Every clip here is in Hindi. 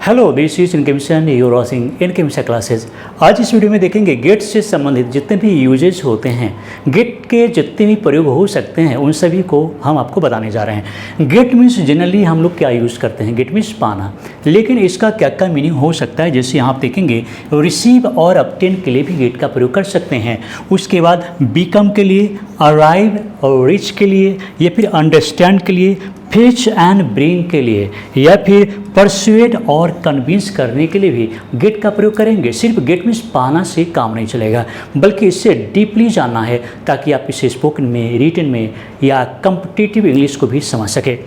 हेलो, दिस इज इनकमिशन यूर वॉचिंग इनकमिशन क्लासेज। आज इस वीडियो में देखेंगे गेट से संबंधित जितने भी यूजेज होते हैं, गेट के जितने भी प्रयोग हो सकते हैं, उन सभी को हम आपको बताने जा रहे हैं। गेट मीन्स जनरली हम लोग क्या यूज़ करते हैं, गेट मीन्स पाना, लेकिन इसका क्या क्या मीनिंग हो सकता है। जैसे यहाँ आप देखेंगे रिसीव और ऑब्टेन के लिए भी गेट का प्रयोग कर सकते हैं। उसके बाद बिकम के लिए, अराइव और रीच के लिए, या फिर अंडरस्टैंड के लिए, फेच एंड ब्रिंग के लिए, या फिर परसुएड और कन्विंस करने के लिए भी गेट का प्रयोग करेंगे। सिर्फ गेट मीन्स पाना से काम नहीं चलेगा, बल्कि इससे डीपली जानना है ताकि आप इसे स्पोकन में, रिटन में या कॉम्पिटिटिव इंग्लिश को भी समझ सके।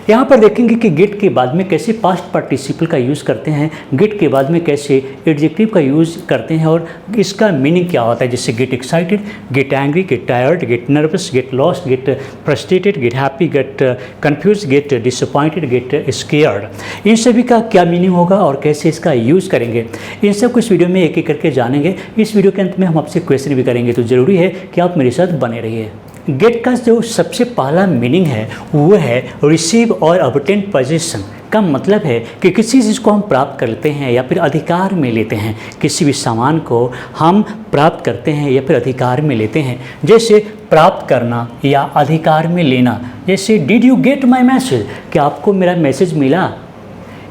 यहाँ पर देखेंगे कि गेट के बाद में कैसे पास्ट पार्टिसिपल का यूज़ करते हैं, गेट के बाद में कैसे एडजेक्टिव का यूज़ करते हैं और इसका मीनिंग क्या होता है। जैसे get excited, get angry, get tired, get nervous, get lost, get frustrated, get happy, get confused, get disappointed, get scared. इन सभी का क्या मीनिंग होगा और कैसे इसका यूज़ करेंगे, इन सब को इस वीडियो में एक एक करके जानेंगे। इस वीडियो के अंत में हम आपसे क्वेश्चन भी करेंगे, तो ज़रूरी है कि आप मेरे साथ बने रहिए। गेट का जो सबसे पहला मीनिंग है वो है रिसीव और ऑब्टेन पोजीशन। का मतलब है कि किसी चीज़ को हम प्राप्त करते हैं या फिर अधिकार में लेते हैं। किसी भी सामान को हम प्राप्त करते हैं या फिर अधिकार में लेते हैं। जैसे प्राप्त करना या अधिकार में लेना। जैसे did you get my message, क्या आपको मेरा मैसेज मिला।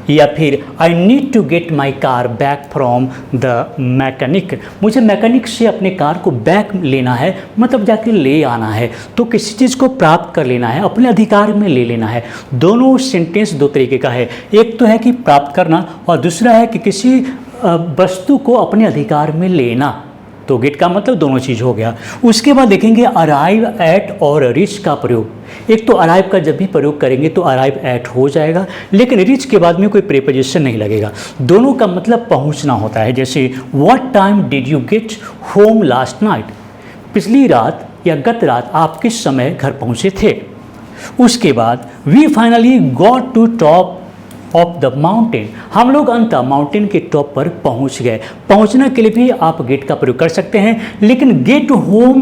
या फिर I need to get my car back from the mechanic, मुझे मैकेनिक से अपने कार को बैक लेना है, मतलब जाके ले आना है। तो किसी चीज़ को प्राप्त कर लेना है, अपने अधिकार में ले लेना है। दोनों सेंटेंस दो तरीके का है, एक तो है कि प्राप्त करना और दूसरा है कि किसी वस्तु को अपने अधिकार में लेना। तो गेट का मतलब दोनों चीज़ हो गया। उसके बाद देखेंगे अराइव एट और रीच का प्रयोग। एक तो अराइव का जब भी प्रयोग करेंगे तो अराइव एट हो जाएगा, लेकिन रीच के बाद में कोई प्रीपोजिशन नहीं लगेगा। दोनों का मतलब पहुंचना होता है। जैसे what time did you get home last night, पिछली रात या गत रात आप किस समय घर पहुंचे थे। उसके बाद we finally got to top of the mountain, हम लोग अंततः माउंटेन के टॉप पर पहुंच गए। पहुंचने के लिए भी आप गेट का प्रयोग कर सकते हैं, लेकिन गेट होम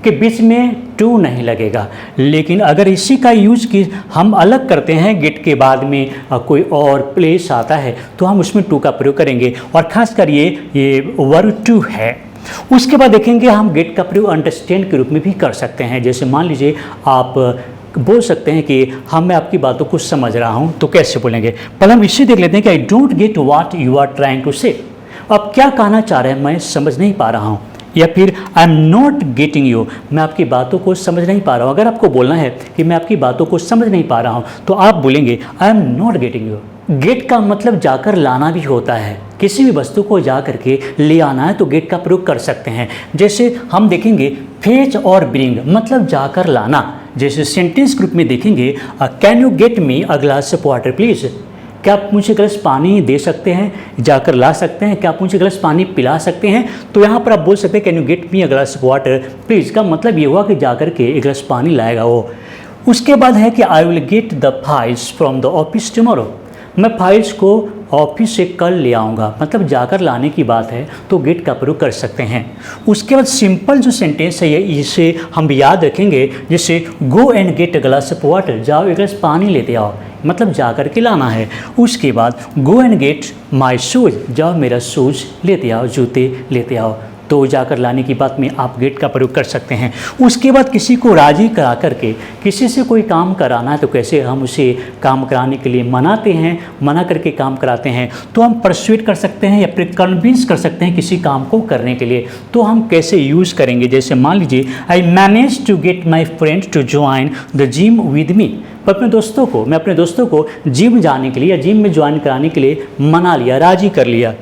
के बीच में टू नहीं लगेगा। लेकिन अगर इसी का यूज की हम अलग करते हैं, गेट के बाद में कोई और प्लेस आता है तो हम उसमें टू का प्रयोग करेंगे, और खासकर ये वर्ब टू है। उसके बाद देखेंगे हम गेट का प्रयोग अंडरस्टैंड के रूप में भी कर सकते हैं। जैसे मान लीजिए आप बोल सकते हैं कि मैं आपकी बातों को समझ रहा हूं, तो कैसे बोलेंगे। पहले हम इसे देख लेते हैं कि I don't get what you are trying to say, आप क्या कहना चाह रहे हैं मैं समझ नहीं पा रहा हूं। या फिर आई एम नॉट गेटिंग यू, मैं आपकी बातों को समझ नहीं पा रहा हूं। अगर आपको बोलना है कि मैं आपकी बातों को समझ नहीं पा रहा हूं, तो आप बोलेंगे I am not getting you. Get का मतलब जाकर लाना भी होता है। किसी भी वस्तु को जा करके ले आना है तो गेट का प्रयोग कर सकते हैं। जैसे हम देखेंगे फेच और ब्रिंग, मतलब जाकर लाना। जैसे सेंटेंस ग्रुप में देखेंगे can you get me a glass of water please, क्या आप मुझे गिलास पानी दे सकते हैं, जाकर ला सकते हैं, क्या आप मुझे गिलास पानी पिला सकते हैं। तो यहाँ पर आप बोल सकते हैं can you get me a glass of water please, का मतलब ये हुआ कि जाकर के एक गिलास पानी लाएगा वो। उसके बाद है कि I will get the files from the office tomorrow, मैं फाइल्स को ऑफिस से कल ले आऊँगा, मतलब जाकर लाने की बात है तो गेट का प्रयोग कर सकते हैं। उसके बाद सिंपल जो सेंटेंस है इसे हम याद रखेंगे। जैसे go and get a glass of water, जाओ एक गिलास पानी लेते आओ, मतलब जाकर के लाना है। उसके बाद go and get my shoes, जाओ मेरा शूज लेते आओ, जूते लेते आओ। तो जाकर लाने की बात में आप गेट का प्रयोग कर सकते हैं। उसके बाद किसी को राजी करा करके, किसी से कोई काम कराना है तो कैसे हम उसे काम कराने के लिए मनाते हैं, मना करके काम कराते हैं, तो हम परसुएट कर सकते हैं या फिर कन्विंस कर सकते हैं किसी काम को करने के लिए। तो हम कैसे यूज़ करेंगे। जैसे मान लीजिए I manage to get my friend to join the gym with me, मैं अपने दोस्तों को जिम जाने के लिए या जिम में ज्वाइन कराने के लिए मना लिया, राजी कर लिया।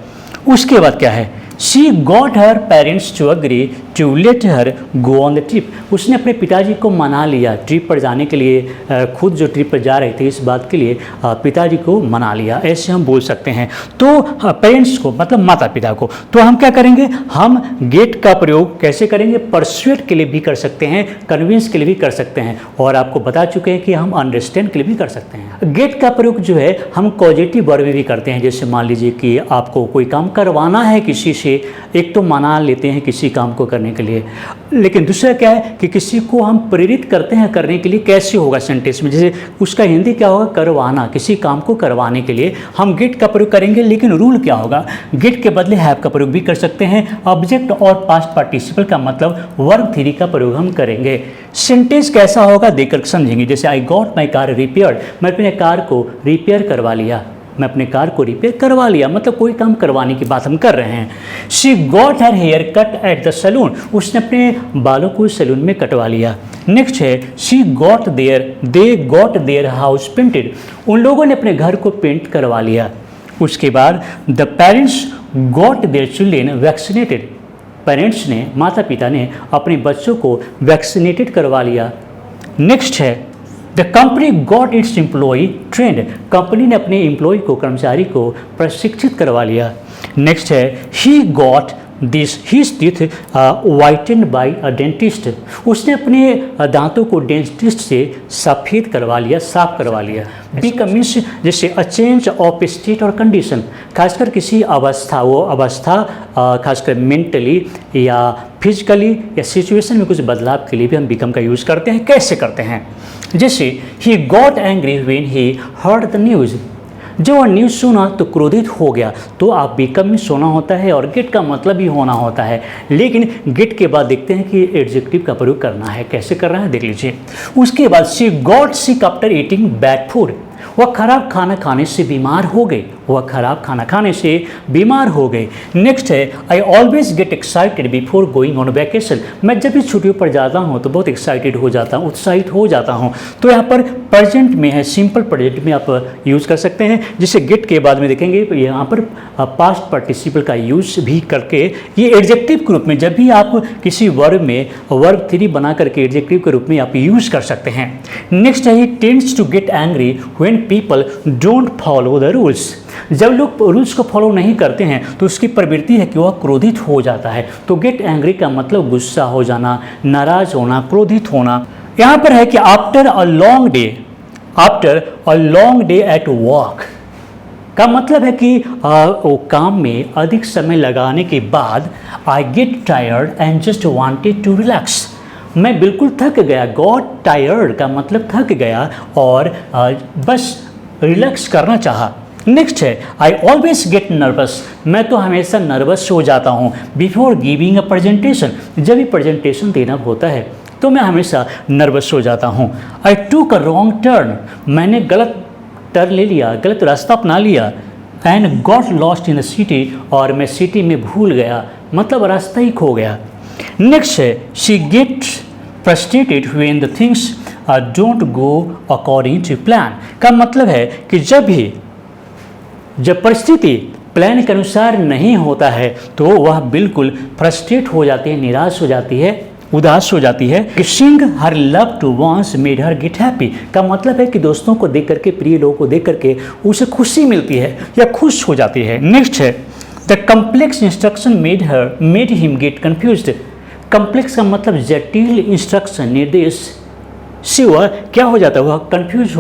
उसके बाद क्या है, she got her parents to agree to let her go on the trip, उसने अपने पिताजी को मना लिया ट्रिप पर जाने के लिए। खुद जो ट्रिप पर जा रहे थे इस बात के लिए पिताजी को मना लिया, ऐसे हम बोल सकते हैं। तो पेरेंट्स को मतलब माता पिता को, तो हम क्या करेंगे, हम गेट का प्रयोग कैसे करेंगे, परसुएट के लिए भी कर सकते हैं, कन्विंस के लिए भी कर सकते हैं, और आपको बता चुके हैं कि हम अंडरस्टैंड के लिए भी कर सकते हैं। गेट का प्रयोग जो है हम पॉजिटिव वर्ब में भी करते हैं। जैसे मान लीजिए कि आपको कोई काम करवाना है किसी से, से एक तो मना लेते हैं किसी काम को करने के लिए, लेकिन दूसरा क्या है कि किसी को हम प्रेरित करते हैं करने के लिए। कैसे होगा सेंटेंस में, जैसे उसका हिंदी क्या होगा, करवाना, किसी काम को करवाने के लिए हम गेट का प्रयोग करेंगे। लेकिन रूल क्या होगा, गेट के बदले हैव का प्रयोग भी कर सकते हैं। ऑब्जेक्ट और पास्ट पार्टिसिपल का मतलब वर्ब थ्री का प्रयोग हम करेंगे। सेंटेंस कैसा होगा देखकर समझेंगे। जैसे I got my car repaired, मैं अपने कार को रिपेयर करवा लिया, मैं अपने कार को रिपेयर करवा लिया, मतलब कोई काम करवाने की बात हम कर रहे हैं। She got her hair cut at the salon, उसने अपने बालों को सैलून में कटवा लिया। नेक्स्ट है she got their, they got their house painted, उन लोगों ने अपने घर को पेंट करवा लिया। उसके बाद the parents got their children vaccinated, parents ने, माता पिता ने अपने बच्चों को वैक्सीनेटेड करवा लिया। नेक्स्ट है the company got its employee trained, company ने अपने एम्प्लॉय को, कर्मचारी को प्रशिक्षित करवा लिया। नेक्स्ट है he got this his teeth whiten by a dentist, उसने अपने दांतों को डेंटिस्ट से सफ़ेद करवा लिया, साफ करवा लिया। बिकम मीन्स जैसे अ चेंज ऑफ स्टेट और कंडीशन, खासकर किसी अवस्था, वो अवस्था खासकर मेंटली या फिजिकली या सिचुएशन में कुछ बदलाव के लिए भी हम बिकम का यूज़ करते हैं। कैसे करते हैं, जैसे he got angry when he heard the news, जब वह न्यूज़ सुना तो क्रोधित हो गया। तो आप बिकम में सोना होता है और गेट का मतलब भी होना होता है, लेकिन गेट के बाद देखते हैं कि एडजेक्टिव का प्रयोग करना है। कैसे कर रहा है देख लीजिए। उसके बाद she got sick after eating bad food, वह खराब खाना खाने से बीमार हो गई, वह खराब खाना खाने से बीमार हो गए। नेक्स्ट है I always get excited before going on vacation, मैं जब भी छुट्टियों पर जाता हूँ तो बहुत एक्साइटेड हो जाता हूँ, उत्साहित हो जाता हूँ। तो यहाँ पर प्रेजेंट में है, सिंपल प्रेजेंट में आप यूज़ कर सकते हैं। जिसे गेट के बाद में देखेंगे यहाँ पर पास्ट पार्टिसिपल का यूज़ भी करके ये एडजेक्टिव के रूप में, जब भी आप किसी वर्ब में वर्ब थ्री बना करके एडजेक्टिव के रूप में आप यूज़ कर सकते हैं। नेक्स्ट है he tends to get angry when people don't follow the rules, जब लोग रूल्स को फॉलो नहीं करते हैं तो उसकी प्रवृत्ति है कि वह क्रोधित हो जाता है। तो गेट एंग्री का मतलब गुस्सा हो जाना, नाराज होना, क्रोधित होना। यहाँ पर है कि after a long day, after a long day at work का मतलब है कि वो काम में अधिक समय लगाने के बाद I get tired and just wanted to relax, मैं बिल्कुल थक गया। गॉट टायर्ड का मतलब थक गया और बस रिलैक्स करना चाहा। नेक्स्ट है आई ऑलवेज गेट नर्वस, मैं तो हमेशा नर्वस हो जाता हूँ बिफोर गिविंग अ प्रेजेंटेशन, जब भी प्रेजेंटेशन देना होता है तो मैं हमेशा नर्वस हो जाता हूँ। आई टूक अ रॉन्ग टर्न, मैंने गलत टर्न ले लिया, गलत रास्ता अपना लिया। And got lost in the city, और मैं सिटी में भूल गया, मतलब रास्ता ही खो गया। नेक्स्ट है she gets frustrated when the things don't go according to plan, का मतलब है कि जब परिस्थिति प्लान के अनुसार नहीं होता है तो वह बिल्कुल फ्रस्ट्रेट हो जाती है, निराश हो जाती है, उदास हो जाती है। Kissing her love to once made her get happy, का मतलब है कि दोस्तों को देख करके, प्रिय लोगों को देख करके उसे खुशी मिलती है या खुश हो जाती है। नेक्स्ट है the complex instruction made him get confused, complex का मतलब जटिल इंस्ट्रक्शन, निर्देश से वह क्या हो जाता है, वह कंफ्यूज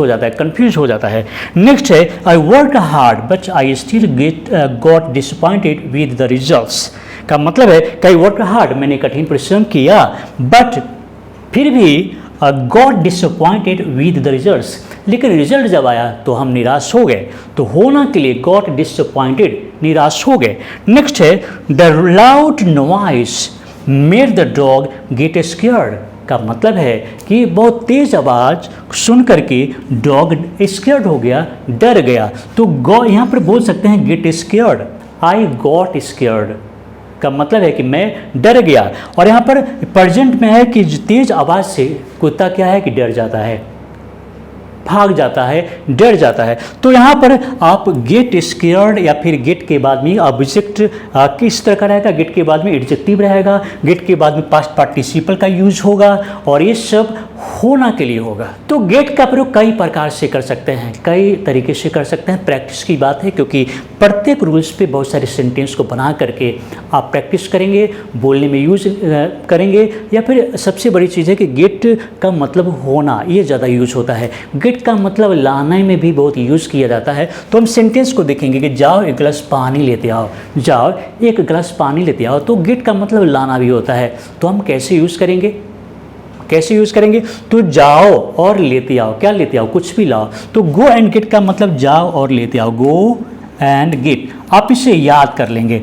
हो जाता है। नेक्स्ट है I work hard but I still got disappointed with the results, का मतलब है कि आई वर्क हार्ड, मैंने कठिन परिश्रम किया बट फिर भी got disappointed with the results, लेकिन रिजल्ट जब आया तो हम निराश हो गए। तो होना के लिए गॉट डिसअपॉइंटेड, निराश हो गए। नेक्स्ट है the loud noise made the dog get scared, का मतलब है कि बहुत तेज आवाज़ सुन करके डॉग स्केयर्ड हो गया, डर गया। तो यहाँ पर बोल सकते हैं get scared, I got scared, का मतलब है कि मैं डर गया। और यहाँ पर प्रेजेंट में है कि तेज आवाज़ से कुत्ता क्या है कि डर जाता है, भाग जाता है, डर जाता है। तो यहाँ पर आप गेट स्केयर्ड या फिर गेट के बाद में ऑब्जेक्ट किस तरह का रहेगा, गेट के बाद में एडजेक्टिव रहेगा, गेट के बाद में पास्ट पार्टिसिपल का यूज होगा और ये सब होना के लिए होगा। तो गेट का प्रयोग कई प्रकार से कर सकते हैं, कई तरीके से कर सकते हैं। प्रैक्टिस की बात है क्योंकि प्रत्येक रूल्स पे बहुत सारे सेंटेंस को बना करके आप प्रैक्टिस करेंगे, बोलने में यूज करेंगे। या फिर सबसे बड़ी चीज़ है कि गेट का मतलब होना, ये ज़्यादा यूज होता है। गेट गेट का मतलब लाने में भी बहुत यूज़ किया जाता है। तो हम सेंटेंस को देखेंगे कि जाओ एक गिलास पानी लेते आओ, जाओ एक गिलास पानी लेते आओ। तो गेट का मतलब लाना भी होता है। तो हम कैसे यूज़ करेंगे, कैसे यूज़ करेंगे? तो जाओ और लेते आओ। क्या लेते आओ? कुछ भी लाओ। तो गो एंड गेट का मतलब जाओ और लेते आओ, गो एंड गेट। आप इसे याद कर लेंगे,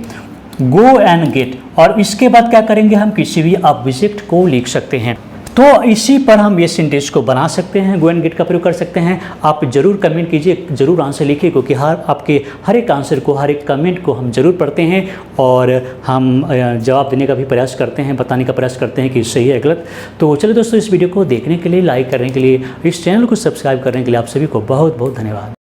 गो एंड गेट। और इसके बाद क्या करेंगे, हम किसी भी ऑब्जेक्ट को लिख सकते हैं। तो इसी पर हम ये सेंटेंस को बना सकते हैं, गो एंड गेट का प्रयोग कर सकते हैं। आप जरूर कमेंट कीजिए, जरूर आंसर लिखिए, क्योंकि आपके हर एक आंसर को, हर एक कमेंट को हम जरूर पढ़ते हैं और हम जवाब देने का भी प्रयास करते हैं, बताने का प्रयास करते हैं कि सही है गलत। तो चलिए दोस्तों, इस वीडियो को देखने के लिए, लाइक करने के लिए, इस चैनल को सब्सक्राइब करने के लिए आप सभी को बहुत बहुत धन्यवाद।